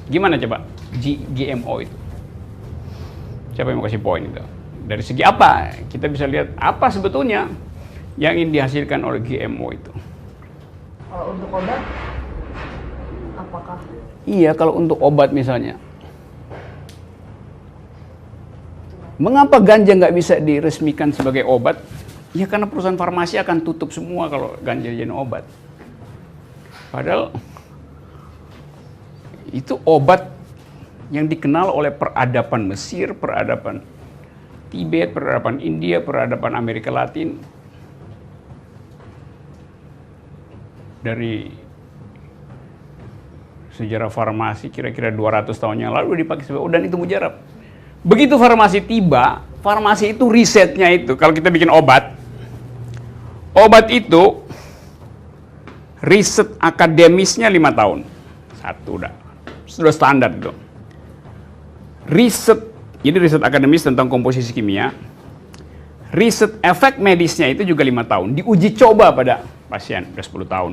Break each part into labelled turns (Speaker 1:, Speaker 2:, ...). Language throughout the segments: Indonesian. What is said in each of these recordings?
Speaker 1: Gimana coba GMO itu? Siapa yang mau kasih poin itu? Dari segi apa? Kita bisa lihat apa sebetulnya yang ingin dihasilkan oleh GMO itu.
Speaker 2: Kalau untuk obat, apakah?
Speaker 1: Iya, kalau untuk obat misalnya. Mengapa ganja nggak bisa diresmikan sebagai obat? Ya karena perusahaan farmasi akan tutup semua kalau ganja jadi obat. Padahal itu obat yang dikenal oleh peradaban Mesir, peradaban Tibet, peradaban India, peradaban Amerika Latin. Dari sejarah farmasi kira-kira 200 tahun yang lalu dipakai sebagai dan itu mujarab. Begitu farmasi tiba, farmasi itu risetnya itu, kalau kita bikin obat itu riset akademisnya 5 tahun. Satu sudah standar itu. Jadi riset akademis tentang komposisi kimia. Riset efek medisnya itu juga 5 tahun. Diuji coba pada pasien, udah 10 tahun.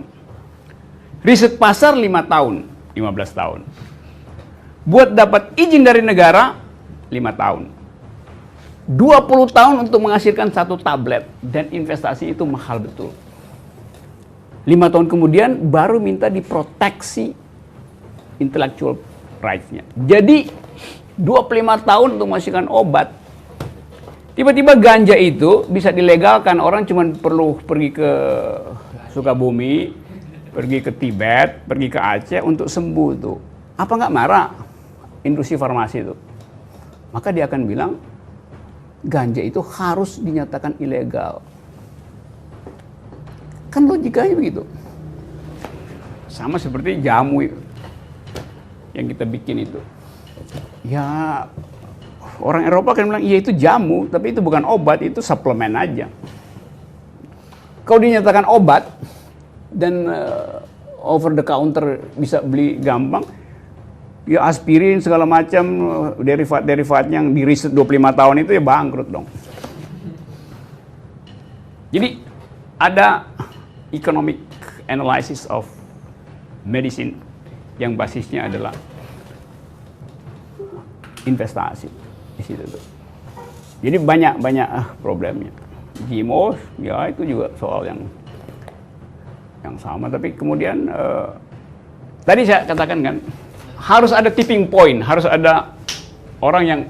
Speaker 1: Riset pasar 5 tahun, 15 tahun. Buat dapat izin dari negara, 5 tahun. 20 tahun untuk menghasilkan satu tablet. Dan investasi itu mahal betul. 5 tahun kemudian baru minta diproteksi intellectual rights-nya. Jadi 25 tahun untuk menghasilkan obat. Tiba-tiba ganja itu bisa dilegalkan. Orang cuma perlu pergi ke Sukabumi, pergi ke Tibet, pergi ke Aceh untuk sembuh tuh. Apa nggak marah industri farmasi itu? Maka dia akan bilang ganja itu harus dinyatakan ilegal. Kan logikanya begitu. Sama seperti jamu yang kita bikin itu. Ya orang Eropa kan bilang iya itu jamu, tapi itu bukan obat, itu suplemen aja. Kalau dinyatakan obat dan over the counter bisa beli gampang, ya aspirin segala macam derivat-derivat yang di riset 25 tahun itu ya bangkrut dong. Jadi ada economic analysis of medicine yang basisnya adalah investasi di situ tuh. Jadi banyak problemnya. GMO ya itu juga soal yang sama, tapi kemudian tadi saya katakan kan harus ada tipping point, harus ada orang yang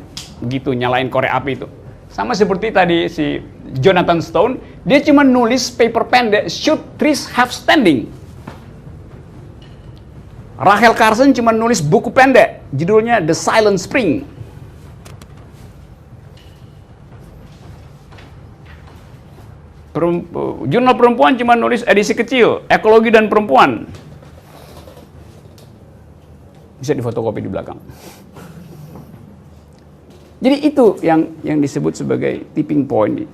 Speaker 1: gitu nyalain korek api itu. Sama seperti tadi si Jonathan Stone, dia cuma nulis paper pendek, Should Trees Have Standing. Rachel Carson cuma nulis buku pendek, judulnya The Silent Spring. Jurnal Perempuan cuma nulis edisi kecil, Ekologi dan Perempuan. Bisa difotokopi di belakang. Jadi itu yang disebut sebagai tipping point.